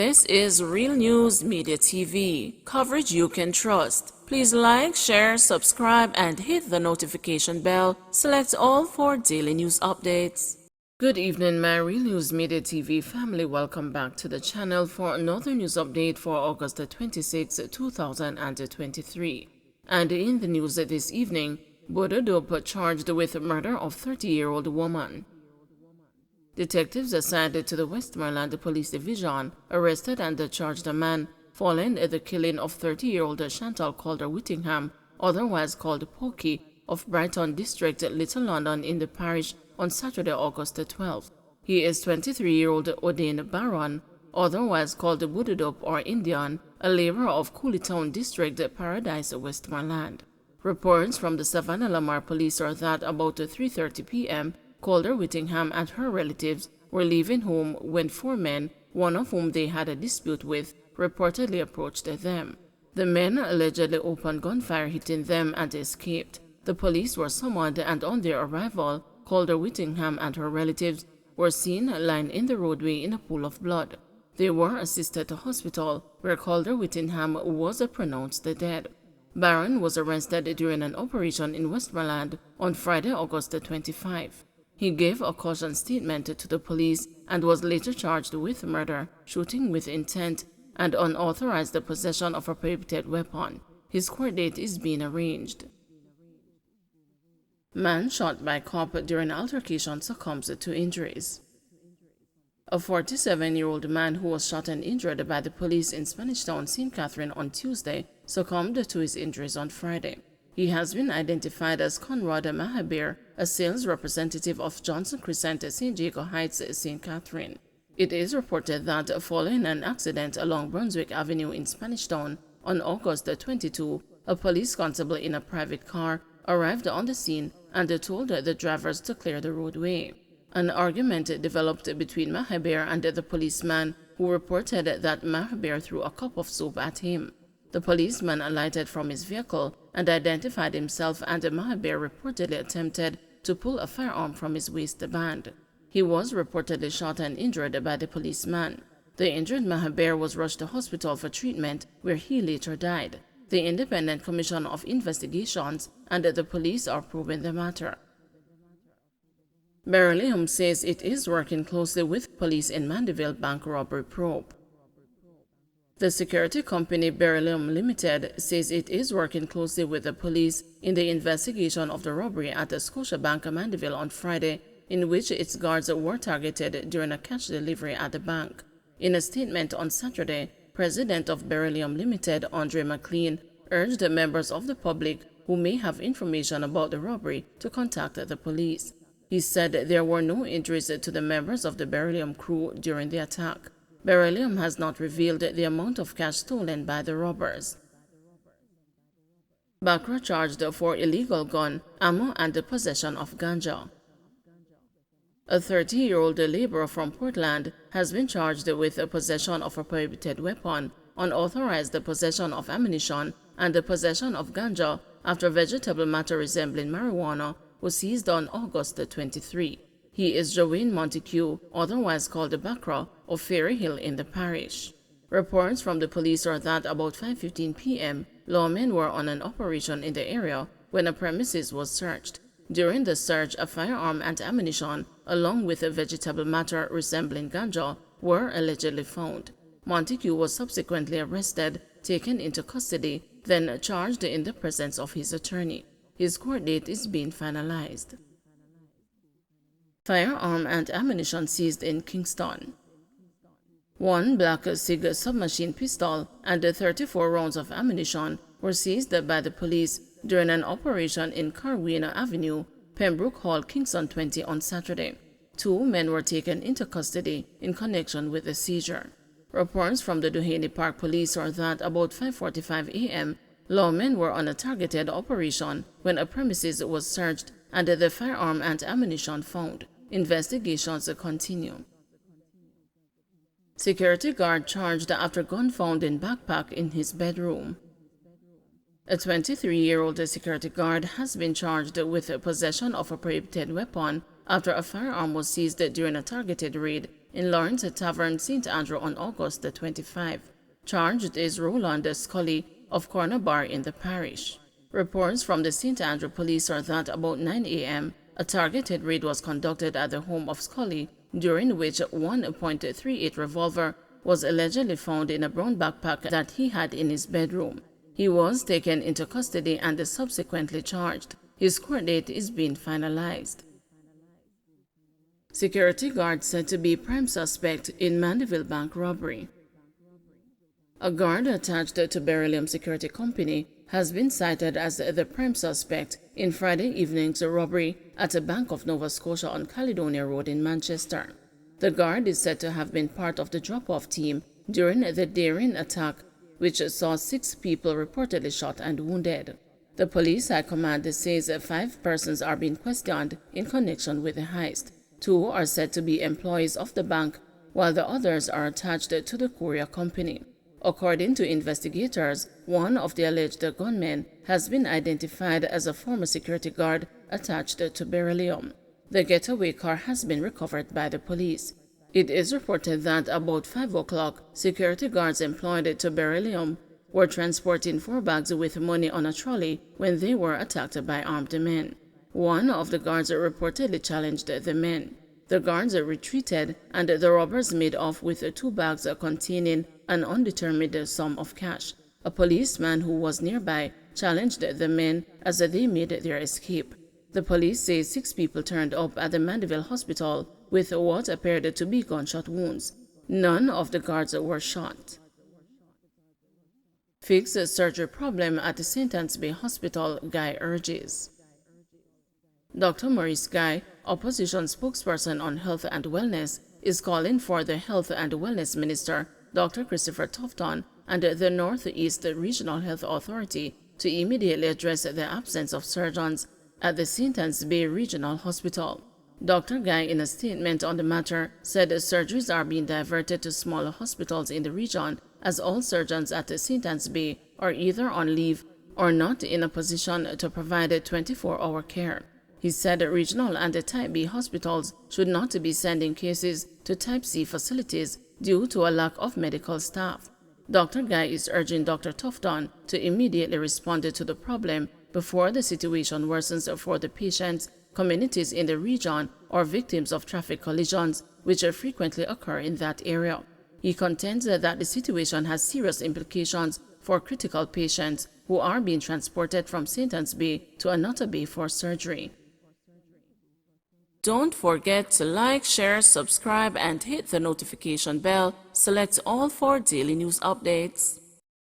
This is Real News Media TV, coverage you can trust. Please like, share, subscribe, and hit the notification bell. Select all for daily news updates. Good evening, my Real News Media TV family. Welcome back to the channel for another news update for August 26, 2023. And in the news this evening, Bodo Dope charged with murder of 30-year-old woman. Detectives assigned to the Westmoreland Police Division arrested and charged a man following the killing of 30-year-old Chantal Calder Whittingham, otherwise called Pokey, of Brighton District, Little London, in the parish on Saturday, August 12. He is 23-year-old Odin Baron, otherwise called Bodo or Indian, a labourer of Cooleytown District, Paradise, Westmoreland. Reports from the Savannah Lamar Police are that about 3:30 p.m., Calder Whittingham and her relatives were leaving home when four men, one of whom they had a dispute with, reportedly approached them. The men allegedly opened gunfire, hitting them, and escaped. The police were summoned, and on their arrival, Calder Whittingham and her relatives were seen lying in the roadway in a pool of blood. They were assisted to hospital, where Calder Whittingham was pronounced dead. Barron was arrested during an operation in Westmoreland on Friday, August 25. He gave a caution statement to the police and was later charged with murder, shooting with intent, and unauthorized possession of a prohibited weapon. His court date is being arranged. Man shot by cop during altercation succumbs to injuries. A 47-year-old man who was shot and injured by the police in Spanish Town, St. Catherine on Tuesday succumbed to his injuries on Friday. He has been identified as Conrad Mahabir, a sales representative of Johnson Crescent, St. Jago Heights, St. Catherine. It is reported that following an accident along Brunswick Avenue in Spanish Town on August 22, a police constable in a private car arrived on the scene and told the drivers to clear the roadway. An argument developed between Mahabir and the policeman, who reported that Mahabir threw a cup of soap at him. The policeman alighted from his vehicle and identified himself, and Mahabir reportedly attempted to pull a firearm from his waistband. He was reportedly shot and injured by the policeman. The injured Mahabir was rushed to hospital for treatment, where he later died. The Independent Commission of Investigations and the police are probing the matter. Beryllium says it is working closely with police in Mandeville bank robbery probe. The security company Beryllium Limited says it is working closely with the police in the investigation of the robbery at the Scotiabank Mandeville on Friday, in which its guards were targeted during a cash delivery at the bank. In a statement on Saturday, President of Beryllium Limited, Andre McLean, urged members of the public who may have information about the robbery to contact the police. He said there were no injuries to the members of the Beryllium crew during the attack. Beryllium has not revealed the amount of cash stolen by the robbers. Bakra charged for illegal gun, ammo, and the possession of ganja. A 30-year-old laborer from Portland has been charged with the possession of a prohibited weapon, unauthorized possession of ammunition, and the possession of ganja after vegetable matter resembling marijuana was seized on August 23. He is Joanne Montague, otherwise called Bakra, of Fairy Hill in the parish. Reports from the police are that about 5:15 p.m., lawmen were on an operation in the area when a premises was searched. During the search, a firearm and ammunition, along with a vegetable matter resembling ganja, were allegedly found. Montague was subsequently arrested, taken into custody, then charged in the presence of his attorney. His court date is being finalized. Firearm and ammunition seized in Kingston. One black SIG submachine pistol and 34 rounds of ammunition were seized by the police during an operation in Carwena Avenue, Pembroke Hall, Kingston 20 on Saturday. Two men were taken into custody in connection with the seizure. Reports from the Duhaney Park Police are that about 5:45 a.m., lawmen were on a targeted operation when a premises was searched and the firearm and ammunition found. Investigations continue. Security guard charged after gun found in backpack in his bedroom. A 23-year-old security guard has been charged with possession of a prohibited weapon after a firearm was seized during a targeted raid in Lawrence Tavern, St. Andrew on August the 25. Charged is Roland Scully of Corner Bar in the parish. Reports from the St. Andrew police are that about 9 a.m., a targeted raid was conducted at the home of Scully, during which a .38 revolver was allegedly found in a brown backpack that he had in his bedroom. He was taken into custody and subsequently charged. His court date is being finalized. Security guard said to be prime suspect in Mandeville Bank robbery. A guard attached to Beryllium Security Company has been cited as the prime suspect in Friday evening's robbery at a Bank of Nova Scotia on Caledonia Road in Manchester. The guard is said to have been part of the drop-off team during the daring attack, which saw 6 people reportedly shot and wounded. The police high command says 5 persons are being questioned in connection with the heist. 2 are said to be employees of the bank, while the others are attached to the courier company. According to investigators, one of the alleged gunmen has been identified as a former security guard attached to Beryllium. The getaway car has been recovered by the police. It is reported that about 5 o'clock, security guards employed to Beryllium were transporting 4 bags with money on a trolley when they were attacked by armed men. One of the guards reportedly challenged the men. The guards retreated, and the robbers made off with 2 bags containing an undetermined sum of cash. A policeman who was nearby challenged the men as they made their escape. The police say 6 people turned up at the Mandeville Hospital with what appeared to be gunshot wounds. None of the guards were shot. Fix the surgery problem at the St. Anne's Bay Hospital, Guy urges. Dr. Maurice Guy, opposition spokesperson on health and wellness, is calling for the Health and Wellness Minister, Dr. Christopher Tufton, and the Northeast Regional Health Authority to immediately address the absence of surgeons at the St. Anne's Bay Regional Hospital. Dr. Guy, in a statement on the matter, said surgeries are being diverted to smaller hospitals in the region as all surgeons at St. Anne's Bay are either on leave or not in a position to provide 24-hour care. He said regional and Type B hospitals should not be sending cases to Type C facilities due to a lack of medical staff. Dr. Guy is urging Dr. Tufton to immediately respond to the problem before the situation worsens for the patients, communities in the region, or victims of traffic collisions, which frequently occur in that area. He contends that the situation has serious implications for critical patients who are being transported from St. Anne's Bay to another bay for surgery. Don't forget to like, share, subscribe, and hit the notification bell. Select all for daily news updates.